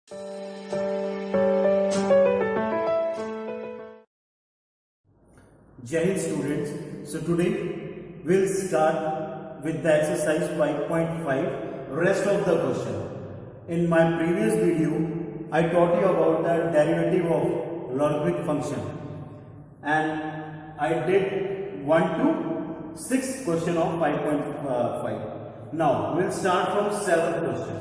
Jai Hind students. So today we'll start with the exercise 5.5, rest of the question. In my previous video, I taught you about the derivative of logarithmic function, and I did 1 to 6 question of 5.5. Now we'll start from 7th question.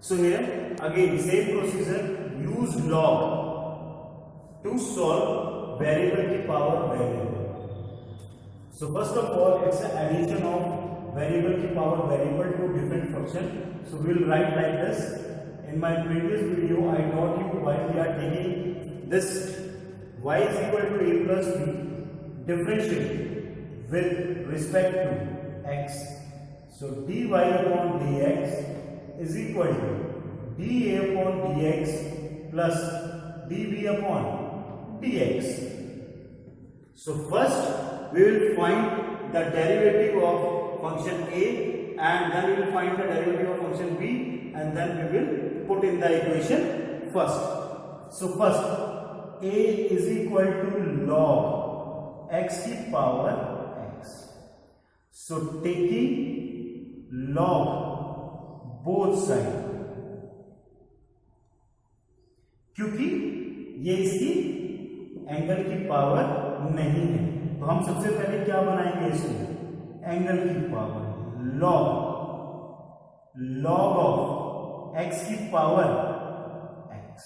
So here again same procedure, use log to solve variable की power variable. So first of all, it's an addition of variable की power variable to different function. So we will write like this. In my previous video, I taught you why we are taking this y is equal to a plus b differentiate with respect to x. So dy upon dx is equal to dA upon dx plus dB upon dx. So first we will find the derivative of function a, and then we will find the derivative of function b, and then we will put in the equation first. So first a is equal to log x की power x. So taking log both side, क्योंकि ये इसकी angle की power नहीं है, तो हम सबसे पहले क्या बनाएंगे इसको, एंगल की पावर लॉग ऑफ एक्स की पावर एक्स.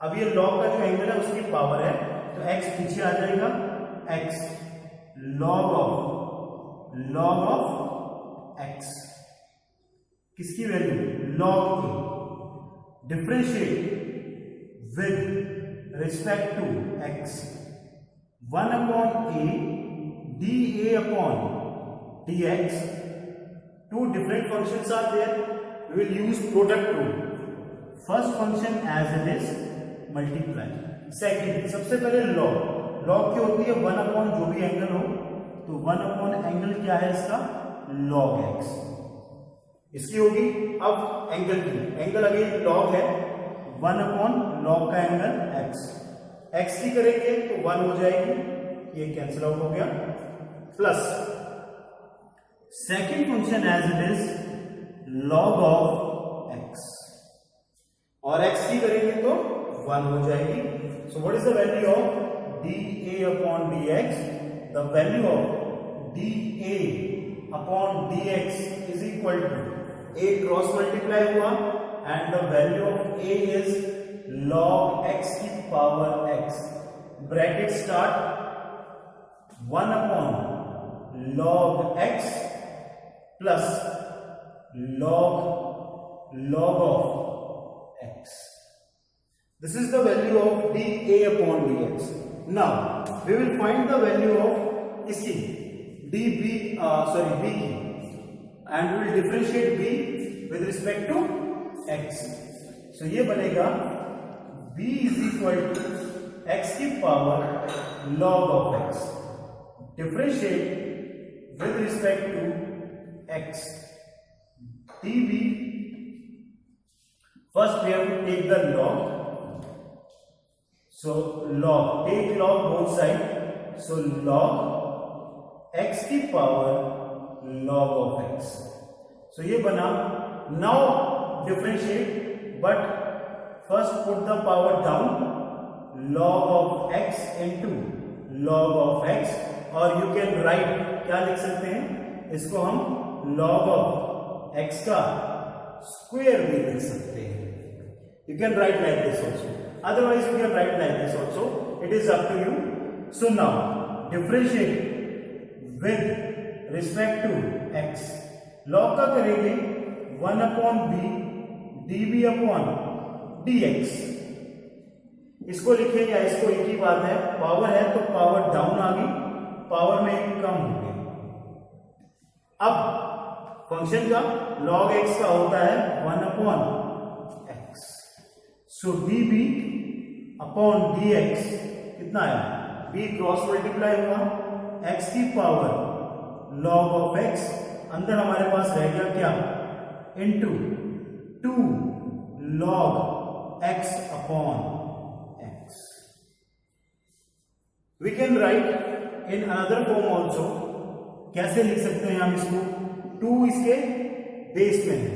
अब ये लॉग का जो एंगल है उसकी पावर है, तो एक्स पीछे आ जाएगा, एक्स लॉग ऑफ एक्स किसकी value, log A, differentiate with respect to x, 1 upon a dA upon dx. Two different functions are there. We will use product rule. First function as it is, multiply. Second, सबसे पहले log क्या होती है, 1 upon जो भी angle हो, तो 1 upon angle क्या है इसका, log x इसकी होगी. अब एंगल की, एंगल अगेन log है, 1 अपॉन लॉग का एंगल x, x की करेंगे तो 1 हो जाएगी, ये कैंसिल आउट हो गया, plus second function as it is log of x, और x की करेंगे तो 1 हो जाएगी. So what is the value of dA upon dx, the value of dA upon dx is equal to a cross multiply हुआ, and the value of a is log x की power x, bracket start 1 upon log x plus log of x. This is the value of dA upon dx. Now we will find the value of इसकी b की, and we will differentiate b with respect to x. So ये बनेगा b is equal to x की power log of x, differentiate with respect to x, dB. First we have to take the log. So log, take log both sides. So log x की power log of x. So ये बना. Now differentiate, but first put the power down, log of x into log of x, और you can write, क्या लिख सकते हैं इसको, हम log of x का स्क्वायर भी लिख सकते हैं. You can write like this also, otherwise you can write like this also, it is up to you. So now differentiate with respect to x, log का करेंगे 1 upon b dB upon dx. इसको लिखें या इसको एक ही बात है, पावर है तो पावर डाउन आ गई, पावर में एक कम हो गया. अब फंक्शन का log x का होता है 1 अपॉन x. सो dB अपॉन dx कितना आया, b क्रॉस मल्टीप्लाई हुआ, x की पावर log ऑफ x, अंदर हमारे पास रह गया क्या, into 2 log x upon x. We can write in another form also. कैसे लिख सकते हैं हम इसको? 2 इसके बेस में है,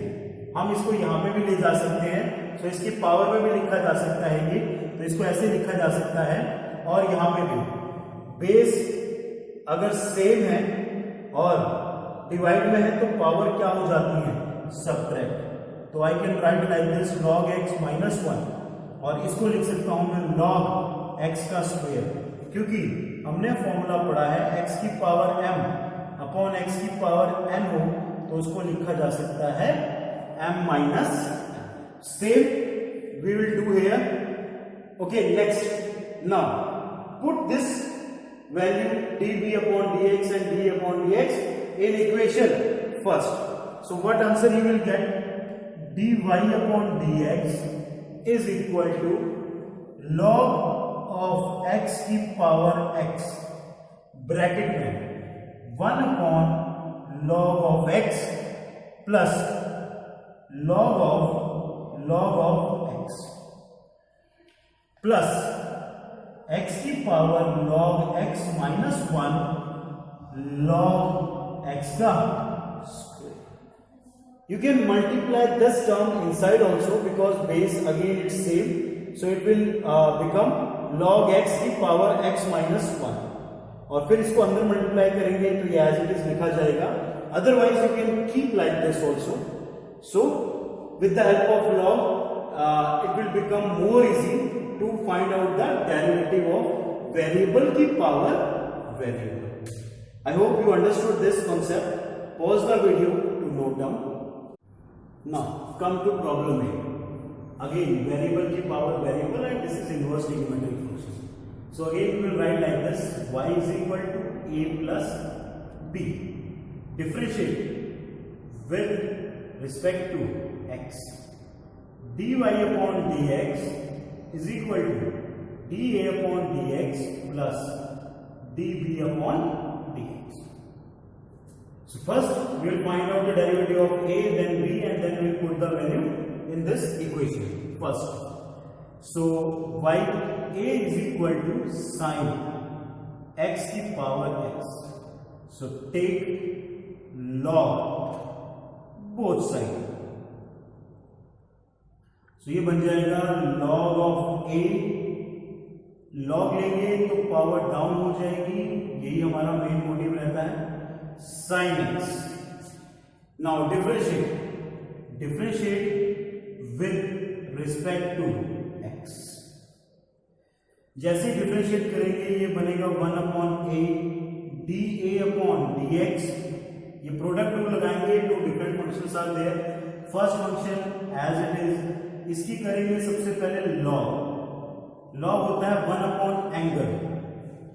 हम इसको यहां पे भी ले जा सकते हैं, तो इसकी पावर में भी लिखा जा सकता है ये, तो इसको ऐसे लिखा जा सकता है। और यहां पे भी बेस अगर सेम है और डिवाइड में है तो पावर क्या हो जाती है? सबट्रैक्ट। तो आई can write like this log x minus 1, और इसको लिख सकता हूं मैं log x का स्क्वायर, क्योंकि हमने फॉर्मूला पढ़ा है x की पावर m अपॉन x की पावर n हो तो उसको लिखा जा सकता है m minus. Same we will do here. Okay, next, now put this value db upon dx and d upon dx in equation first. So what answer you will get? dy upon dx is equal to log of x की power x bracket में 1 upon log of x plus log of x plus x की power log x minus 1 log x का square. You can multiply this term inside also because base again it's same, so it will become log x की power x minus 1, और फिर इसको अंदर multiply करेंगे तो ये एज इट इज लिखा जाएगा. Otherwise you can keep like this also. So with the help of log it will become more easy to find out the derivative of variable की power variable. I hope you understood this concept. Pause the video to note down. Now come to problem A. Again variable की power variable, and this is inverse trigonometric function. So again we will write like this: y is equal to a plus b. Differentiate with respect to x. dy upon dx is equal to dA upon dx plus dB upon dx. So first we will find out the derivative of a, then b, and then we will put the value in this equation first. So y a is equal to sin x की power x. So take log both sides. तो ये बन जाएगा log of a. log लेंगे तो power down हो जाएगी, यही हमारा मेन मोटिव रहता है. sin x. Now differentiate with respect to x. जैसे डिफरेंशिएट करेंगे ये बनेगा 1 upon a dA upon dx. ये प्रोडक्ट रूल लगाएंगे, two different functions are there. First function as it is, इसकी करेंगे सबसे पहले लॉग होता है 1 अपॉन एंगल.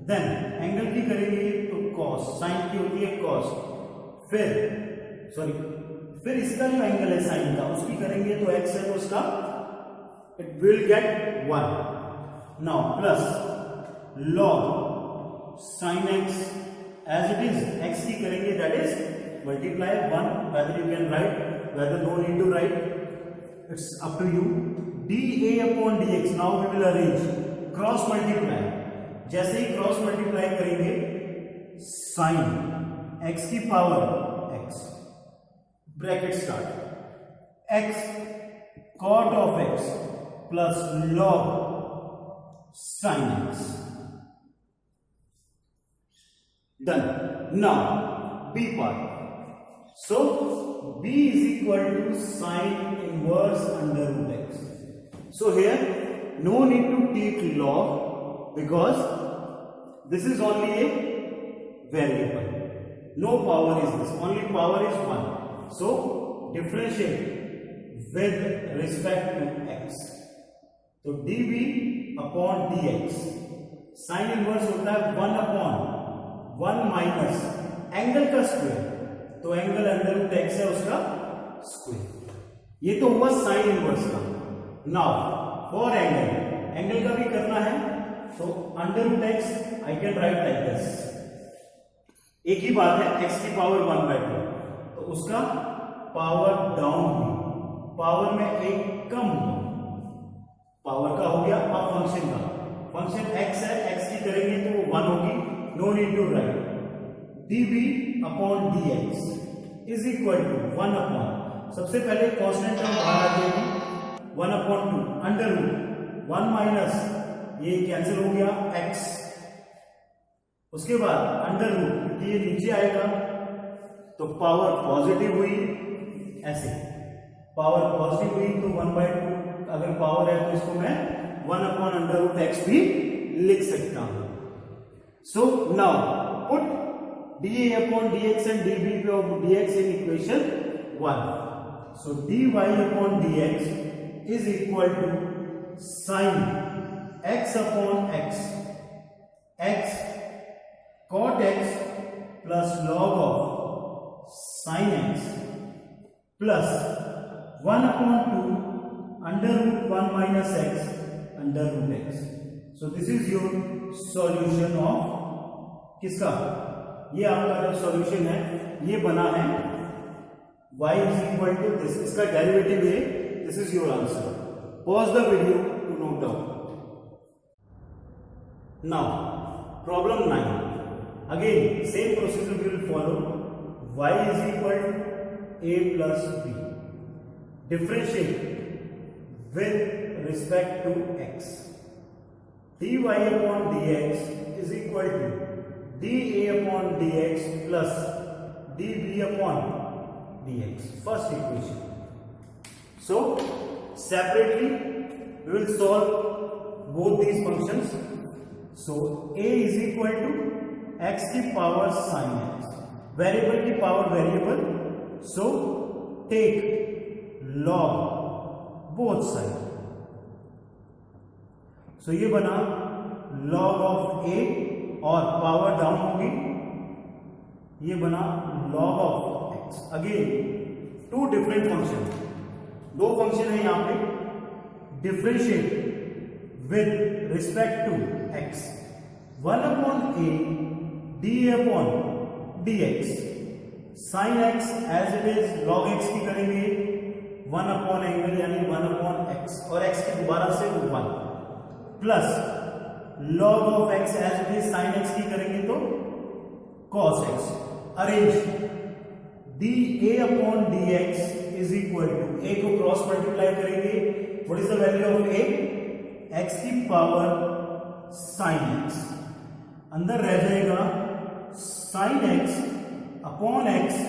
देन एंगल की करेंगे तो कॉस, साइन की होती है कॉस. फिर इसका जो एंगल है साइन का उसकी करेंगे तो एक्स है तो उसका it will get 1. Now plus log sine x as it is, x की करेंगे that is multiply 1. Whether you can write, whether no need to write, it's up to you. dA upon dx. now we will arrange cross multiply. जैसे ही cross multiply करेंगे sin x की power x bracket start x cot of x plus log sin x. done. Now b part. So b is equal to sin inverse under root x. So here no need to take log because this is only a variable. No power is this, only power is 1. So differentiate with respect to x. तो db upon dx. sin inverse होता है 1 upon 1 minus angle का square, तो angle under root x है उसका square. ये तो हुआ साइन इनवर्स का. नाउ फॉर एंगल का भी करना है तो under root x I can write like this. एक ही बात है, एक्स की पावर 1/2 तो उसका पावर डाउन भी, पावर में एक कम हुआ, पावर का हो गया। अब फंक्शन का, फंक्शन x है, x की करेंगे तो वो 1 होगी, no need to write. dv upon dx is equal to 1 upon, सबसे पहले कांस्टेंट टर्म बाहर आ जाएगी, 1 अपॉन 2 अंडर रूट 1 माइनस ये कैंसिल हो गया x, उसके बाद अंडर रूट ये नीचे आएगा तो पावर पॉजिटिव हुई, ऐसे पावर पॉजिटिव हुई तो 1/2, अगर पावर है तो इसको मैं 1 अपॉन अंडर रूट x भी लिख सकता हूं। So now put dA upon dx and dB of dx in equation 1. So dy upon dx is equal to sin x upon x, x cot x plus log of sin x plus 1 upon 2 under root 1 minus x under root x. So this is your solution of किसका, ये आपका जो solution है ये बना है y is equal to this, इसका derivative है, this is your answer. Pause the video to note down. Now problem 9, again same procedure we will follow. y is equal to a plus b, differentiate with respect to x, dy upon dx is equal to dA upon dx plus dB upon dx, first equation. So separately we will solve both these functions. So a is equal to x की power sin x, variable की power variable, so take log both side. So ये बना log of a और power down होगी, ये बना log of x। Again two different function, दो function है यहां पे, differentiate with respect to x, 1 upon a d upon dx, sin x as it is log x की करेंगे 1 अपॉन एंगल यानी 1 अपॉन x, और x की दोबारा से 1 plus log of x as it is sin x की करेंगे तो cos x। Arrange dA upon dx is equal to, a को क्रॉस मल्टीप्लाई करेंगे, what is the value of a, x की पावर sin x, अंदर रह जाएगा sin x upon x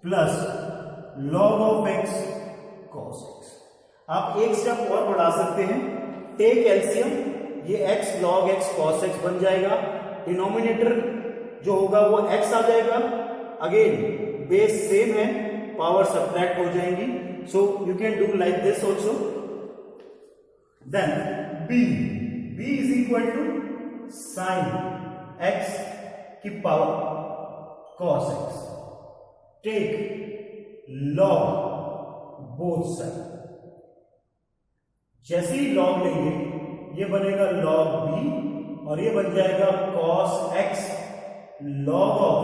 plus log of x cos x। आप एक step और बढ़ा सकते हैं, टेक एलसीएम, ये x log x cos x बन जाएगा, डिनोमिनेटर जो होगा वो x आ जाएगा, अगेन बेस सेम है, पावर सब्ट्रैक्ट हो जाएंगी, so you can do like this also. Then b is equal to sin x की power cos x, take log both side, जैसे ही log लेंगे ये बनेगा log b और ये बन जाएगा cos x log of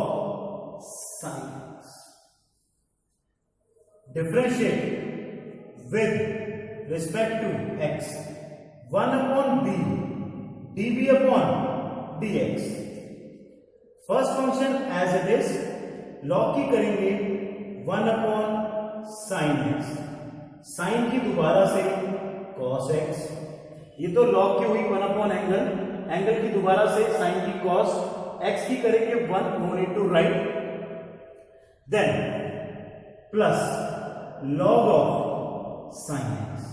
sin x। Differentiate with respect to x, 1 upon b db upon dx, first function as it is, log की करेंगे 1 अपॉन sin x, sin की दोबारा से cos x, ये तो log की हुई 1 अपॉन एंगल, एंगल की दोबारा से sin की cos, x की करेंगे 1, no need to write, then plus log of sin x,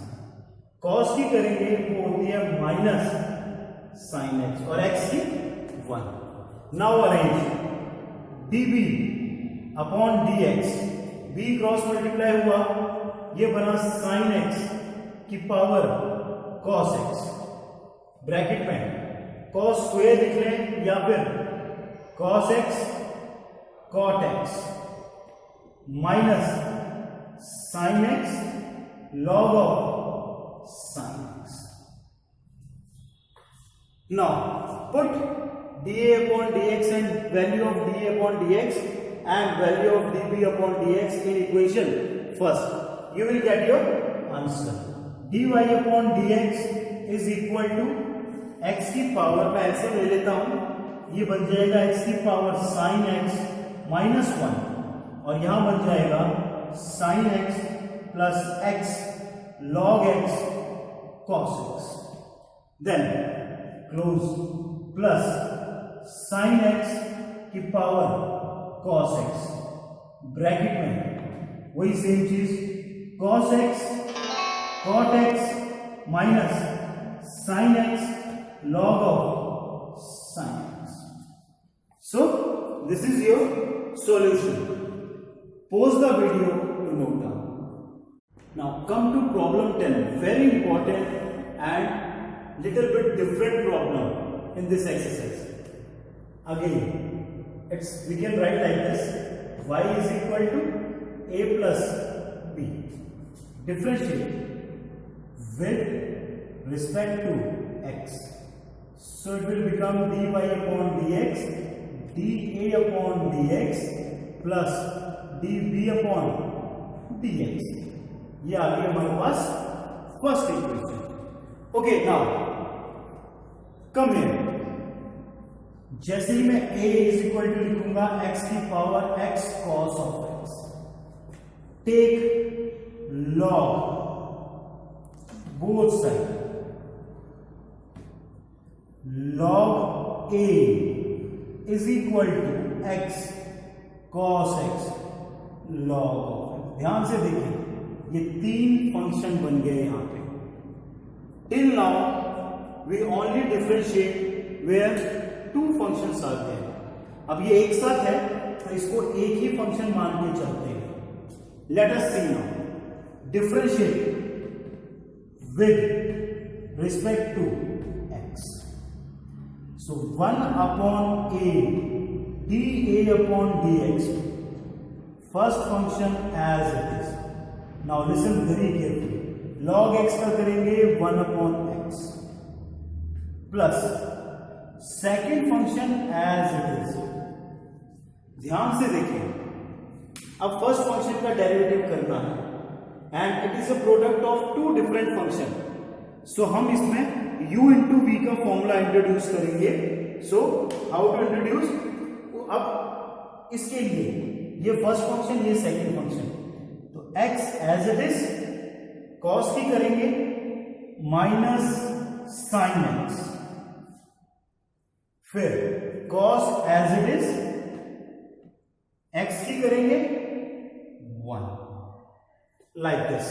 cos की करेंगे वो होती है माइनस sin x और x की 1। Now arrange dB upon dx, b cross multiply हुआ, ये बना sin x की पावर cos x, ब्रैकेट में cos स्क्वायर लिख लें या फिर cos x cot x minus sin x log of sin x। Now put dA upon dx and value of dA upon dx and value of dB upon dx in equation first। you will get your answer. dy upon dx is equal to x की power, मैं ऐसे ले लेता हूं, ये बन जाएगा x की पावर sin x माइनस 1 और यहां बन जाएगा sin x plus x log x cos x, then close plus sin x की पावर cos x, ब्रैकेट में वही सेम चीज cos x cot x minus sin x log of sin x. So this is your solution. Pause the video to note down. Now come to problem 10, very important and little bit different problem in this exercise. Again we can write like this: y is equal to a plus b. Differentiate with respect to x. So it will become dy upon dx, dA upon dx plus dB upon dx. ये आ गया हमारे पास first equation. Okay, now come here. जैसे ही मैं a is equal to लिखूंगा x की power x cos of x, take log both sides. Log a is equal to x cos x log of x. ध्यान से देखिए, ये तीन फंक्शन बन गए यहां पे. Till now we only differentiate where two functions are there. अब ये एक साथ है तो इसको एक ही फंक्शन मान के चलते हैं. Let us see now. Differentiate with respect to x. So 1 upon a dA upon dx, first function as it is. Now listen very carefully. Log x का करेंगे 1 upon x plus second function as it is. ध्यान से देखिए, अब first function का derivative करना है and it is a product of two different function. So हम इसमें u इंटू वी का फॉर्मूला इंट्रोड्यूस करेंगे. So how to introduce? अब इसके लिए ये फर्स्ट फंक्शन, ये सेकंड फंक्शन, तो x as it is cos की करेंगे माइनस sin x, फिर cos as it is x की करेंगे 1, लाइक दिस.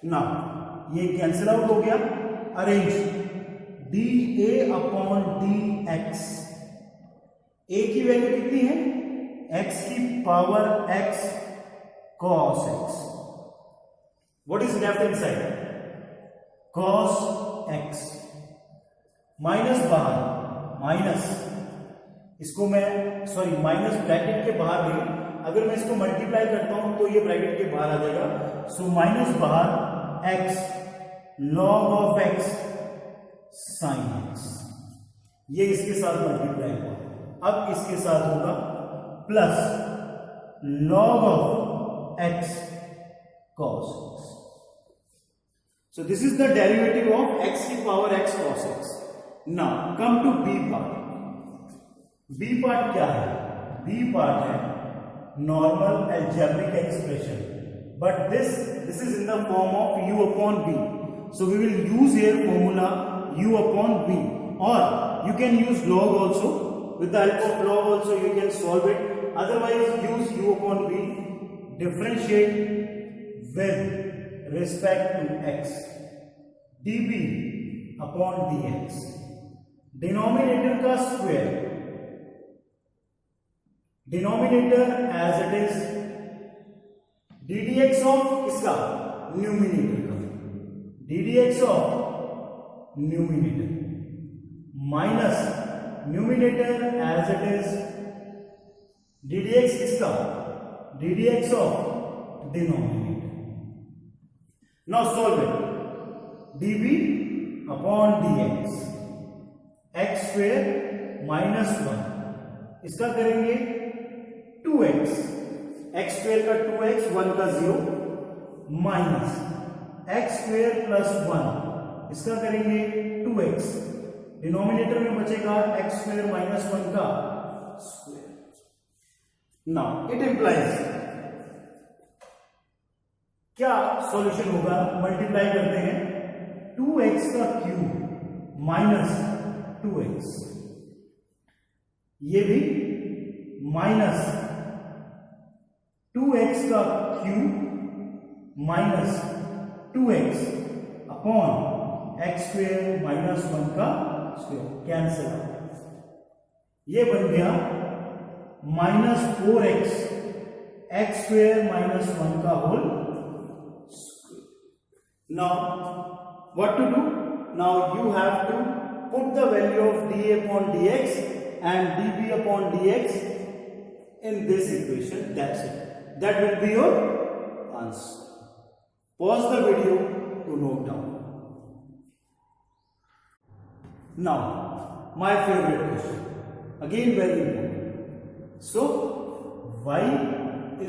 नाउ ये कैंसिल आउट हो गया. Arrange dA upon dx. a की वैल्यू कितनी है? x की power x cos x. What is left hand side? cos x. Minus बाहर, माइनस, इसको मैं सॉरी माइनस ब्रैकेट के बाहर नहीं, अगर मैं इसको मल्टीप्लाई करता हूं तो ये ब्रैकेट के बाहर आ जाएगा. सो माइनस बाहर x log of x sin x. ये इसके साथ मल्टीप्लाई हुआ. अब इसके साथ होगा plus log of x cos x. So this is the derivative of x की power x cos x. Now come to b part. b part क्या है? b part है normal algebraic expression, but this is in the form of u upon v. So we will use here formula u upon v, or you can use log also. With the help of log also you can solve it. Otherwise use u upon v. Differentiate with respect to x. dB upon dx. Denominator का square, denominator as it is ddx of इसका numerator का, ddx of numerator minus numerator as it is ddx इसका ddx of denominator. Now solve it. dB upon dx, x square minus 1, इसका करेंगे 2x, x square का 2x, 1 का 0, minus x square plus 1, इसका करेंगे 2x, denominator में बचेगा x square minus 1 का स्क्वायर। नाउ इट इंप्लाइज, क्या सॉल्यूशन होगा, मल्टीप्लाई करते हैं 2x का क्यूब माइनस 2x, ये भी माइनस 2x का cube minus 2x upon x square minus 1 का स्क्वायर, कैंसिल, ये बन गया minus 4x x square minus 1 का whole square. Now what to do, now you have to put the value of dA upon dx and dB upon dx in this equation. That's it. That will be your answer. Pause the video to note down. Now, my favorite question. Again very important. So, y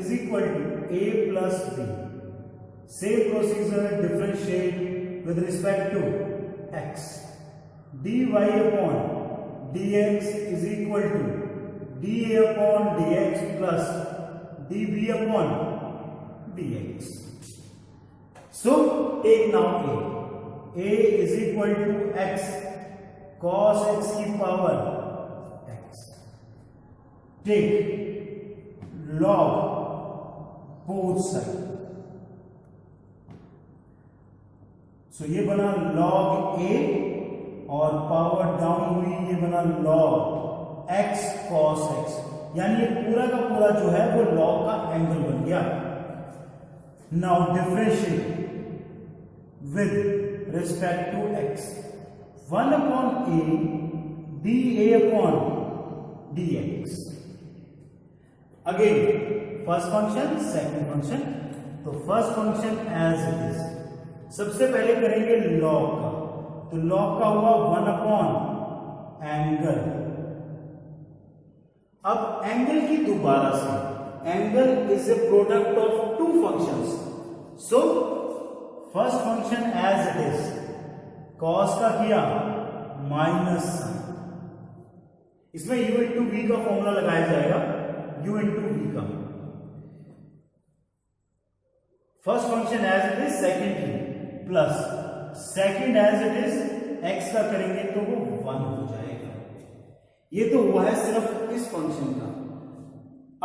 is equal to a plus b. Same procedure, differentiate with respect to x. dy upon dx is equal to dA upon dx plus dB upon dx. So take now a. A is equal to x cos x की power x. Take log both sides. So ये बना log a और power down हुई, ये बना log x cos x, यानी ये पूरा का पूरा जो है वो लॉग का एंगल बन गया। Now differentiate with respect to x, 1 upon a dA upon dx। Again first function second function, तो first function as it is, सबसे पहले करेंगे लॉग का, तो लॉग का हुआ 1 अपॉन एंगल। अब एंगल की दोबारा से, angle is a product of two functions, so first function as it is, cos का किया माइनस साइन, इसमें u इंटू वी का फॉर्मूला लगाया जाएगा, u इंटू वी का। First function as it is, second plus second as it is, x का करेंगे तो वो 1 हो जाएगा। ये तो हुआ है सिर्फ इस फंक्शन का।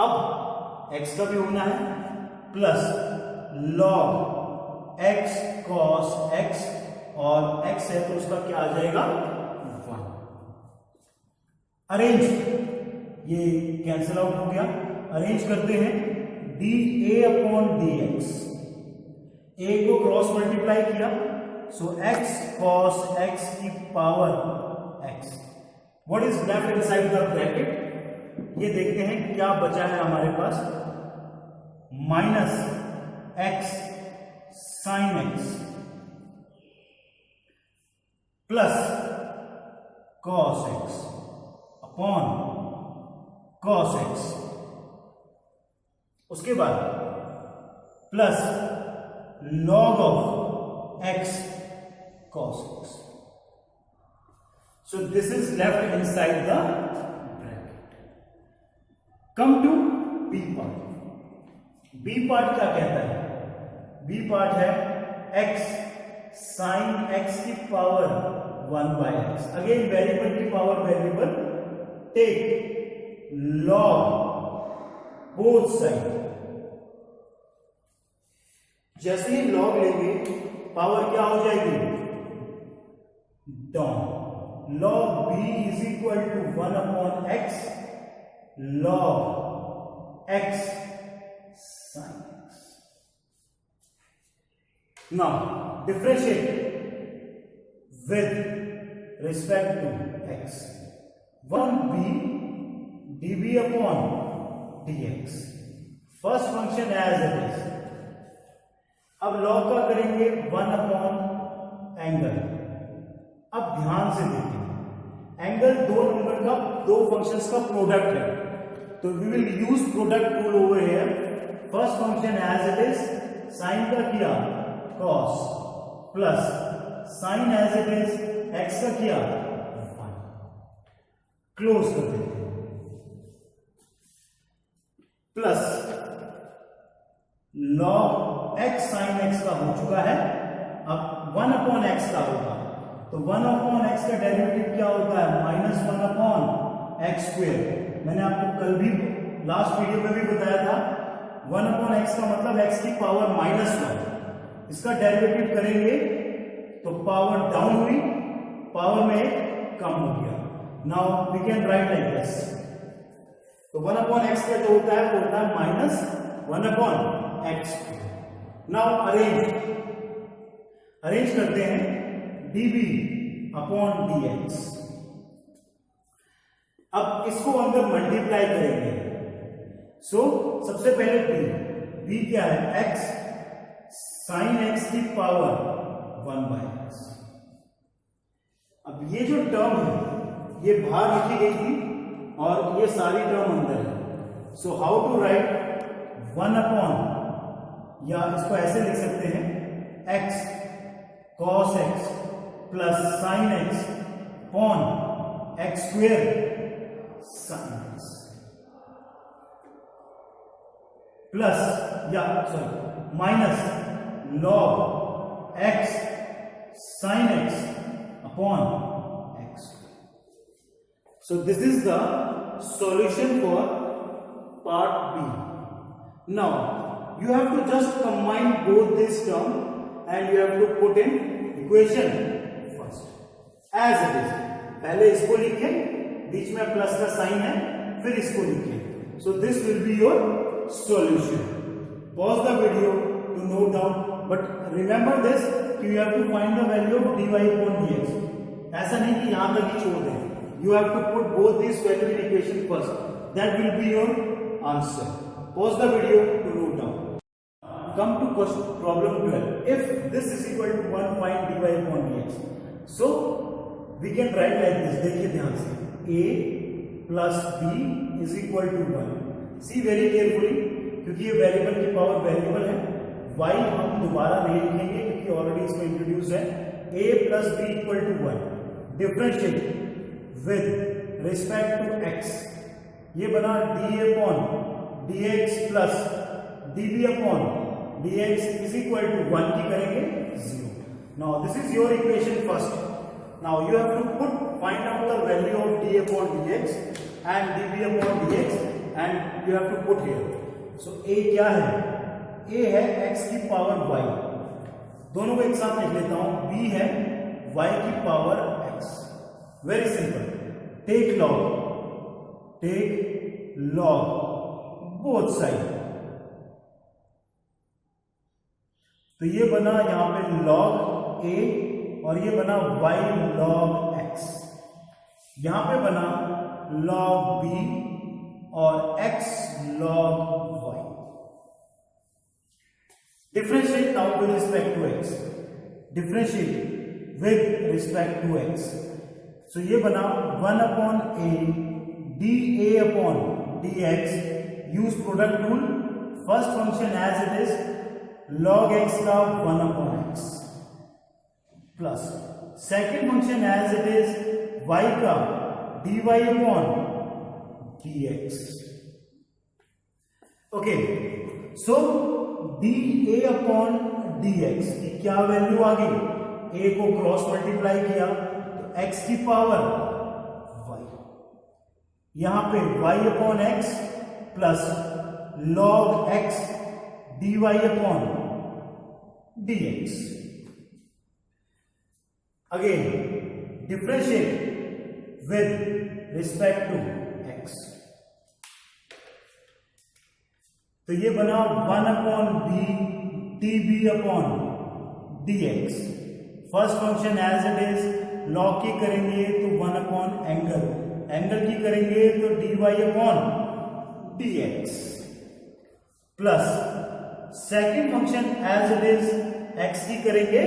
अब x का भी होना है, plus log x cos x, और x है तो उसका क्या आ जाएगा 1। अरेंज, ये कैंसिल आउट हो गया, अरेंज करते हैं dA अपॉन dx, a को क्रॉस मल्टीप्लाई किया, so x cos x की power x, what is left inside the bracket, ये देखते हैं क्या बचा है हमारे पास, minus x sin x plus cos x upon cos x, उसके बाद plus log of x cos x. So this is left inside the bracket. Come to B part. B part क्या कहता है? B part है x sin x की power 1 by x. Again variable की power variable, take log both side. जैसे ही log लेंगे power क्या हो जाएगी, down, log b is equal to 1 upon x log x sin x. Now differentiate with respect to x, 1b dB upon dx, first function as it is. अब log का करेंगे 1 upon angle. अब ध्यान से देखें, एंगल दो number का, दो फंक्शंस का प्रोडक्ट है, तो we will use product rule over here. First function as it is, sine का किया cos plus sine as it is x का किया 1, क्लोज कर देते हैं, plus log x sine x का हो चुका है, अब 1 अपॉन x का होगा, तो 1 अपॉन x का डेरिवेटिव क्या होता है, -1 अपॉन x स्क्वायर। मैंने आपको कल भी लास्ट वीडियो में भी बताया था 1 अपॉन x का मतलब x की पावर -1, इसका डेरिवेटिव करेंगे तो पावर डाउन हुई, पावर में कम हो गया। Now we can write like this, तो 1 अपॉन x का जो होता है वो होता है -1 अपॉन x। नाउ अरेंज करते हैं dv अपॉन dx। अब इसको अंदर मल्टीप्लाई करेंगे, सो सबसे पहले b क्या है, x साइन x की पावर 1/x। अब ये जो टर्म है ये बाहर लिखी गई थी और ये सारी टर्म अंदर है, so how to write 1 upon, या इसको ऐसे लिख सकते हैं x cos x प्लस sine x upon x square sine x plus या sorry minus log x sin x upon x. So this is the solution for part B. Now you have to just combine both this term and you have to put in equation first as it is. पहले इसको लिखें, बीच में plus का sign है, फिर इसको लिखें. So this will be your solution. Pause the video to note down. But remember this कि you have to find the value of dy upon dx. ऐसा नहीं कि यहां तक ही छोड़ दें. You have to put both these value in equation first. That will be your answer. Pause the video to note down. Come to question problem 12. If this is equal to 1, find dy upon dx. So we can write like this. देखिए ध्यान से. A plus b is equal to 1. See very carefully क्योंकि ये variable की power variable है. y हम दोबारा नहीं लिखेंगे क्योंकि ऑलरेडी इसमें इंट्रोड्यूस है. a plus b equal to 1. Differentiate with respect to x. ये बना d upon dx plus db upon dx is equal to 1 की करेंगे 0. Now this is your equation first. Now you have to put find out the value of d upon dx and db upon dx and you have to put here. So a क्या है? a है x की power y. दोनों को एक साथ लिख लेता हूं. b है y की power x. Very simple. Take log both side. तो ये बना यहां पे log a और ये बना y log x. यहां पे बना log b और x log y. Differentiate now with respect to x. Differentiate with respect to x. So ये बना 1 upon a dA upon dx. Use product rule. First function as it is log x का 1 upon x plus second function as it is y का dy upon dx. Okay. So dA upon dx की क्या value आ गई? a को cross multiply किया तो x की power y. यहां पे y upon x plus log x dy upon dx. Again differentiate with respect to x. तो ये बना 1 upon b db upon dx. First function as it is log की करेंगे तो 1 अपॉन एंगल की करेंगे तो dy upon dx plus second function as it is x की करेंगे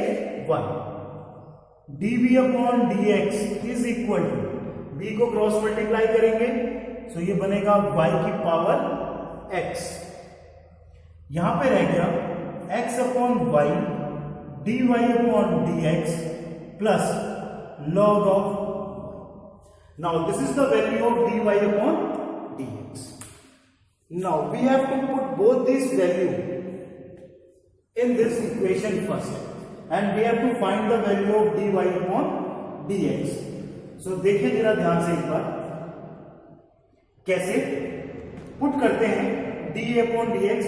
1. db upon dx is equal to b को क्रॉस मल्टीप्लाई करेंगे सो ये बनेगा y की पावर x. यहां पे रह गया x upon y dy upon dx plus log of y. Now this is the value of dy upon dx. Now we have to put both these value in this equation first, and we have to find the value of dy upon dx. So देखिए जरा ध्यान से एक बार कैसे put करते हैं dy upon dx,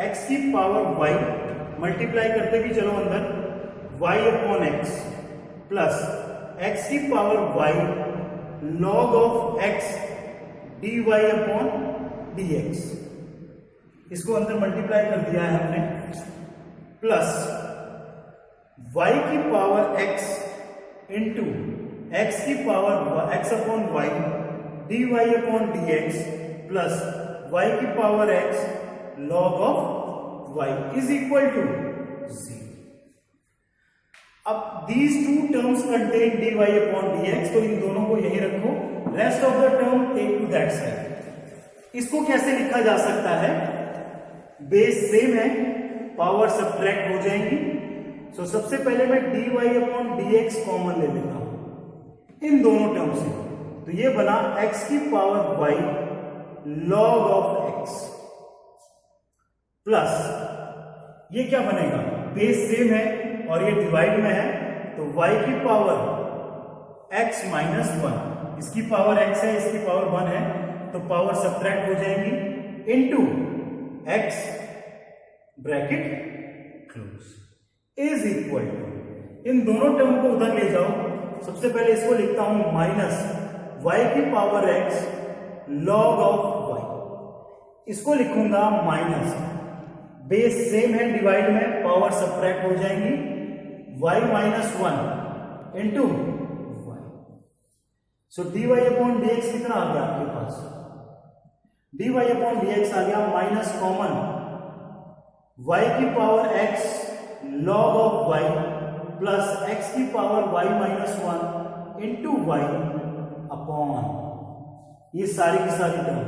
x की power y multiply करते भी चलो अंदर y upon x plus x की power y log of x dy upon dx. इसको अंदर मल्टीप्लाई कर दिया है हमने, प्लस y की पावर x इंटू x की power x upon y dy upon dx plus y की power x log of y is equal to 0. अब these two terms contain dy upon dx, तो इन दोनों को यही रखो, rest of the term take to that side. इसको कैसे लिखा जा सकता है? बेस सेम है, पावर सब्ट्रैक्ट हो जाएंगी. सो सबसे पहले मैं dy upon dx कॉमन ले लेता हूं इन दोनों टर्म से, तो ये बना x की power y log of x plus ये क्या बनेगा, बेस सेम है और ये डिवाइड में है, तो y की पावर x माइनस 1, इसकी पावर x है, इसकी पावर 1 है, तो पावर सब्ट्रैक्ट हो जाएंगी into x bracket close is equal to, इन दोनों टर्म को उधर ले जाओ. सबसे पहले इसको लिखता हूं माइनस y की power x log of y, इसको लिखूंगा माइनस, बेस सेम है डिवाइड में, पावर सब्ट्रैक्ट हो जाएंगी, y माइनस 1 इंटू y. सो dy अपॉन dx कितना आ गया आपके पास? dy अपॉन dx आ गया माइनस कॉमन y की power x log of y plus x की power y minus 1 into y upon ये सारी की सारी टर्म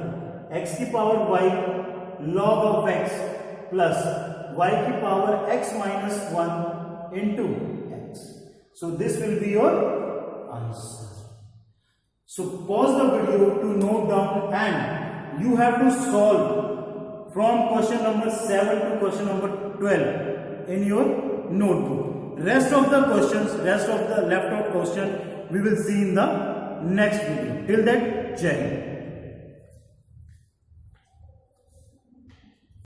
x की power y log of x plus y की power x minus 1 into x. So this will be your answer. So pause the video to note down, and you have to solve from question number 7 to question number 12 in your notebook. Rest of the questions, rest of the left out question we will see in the next video. Till then, Jai Hind.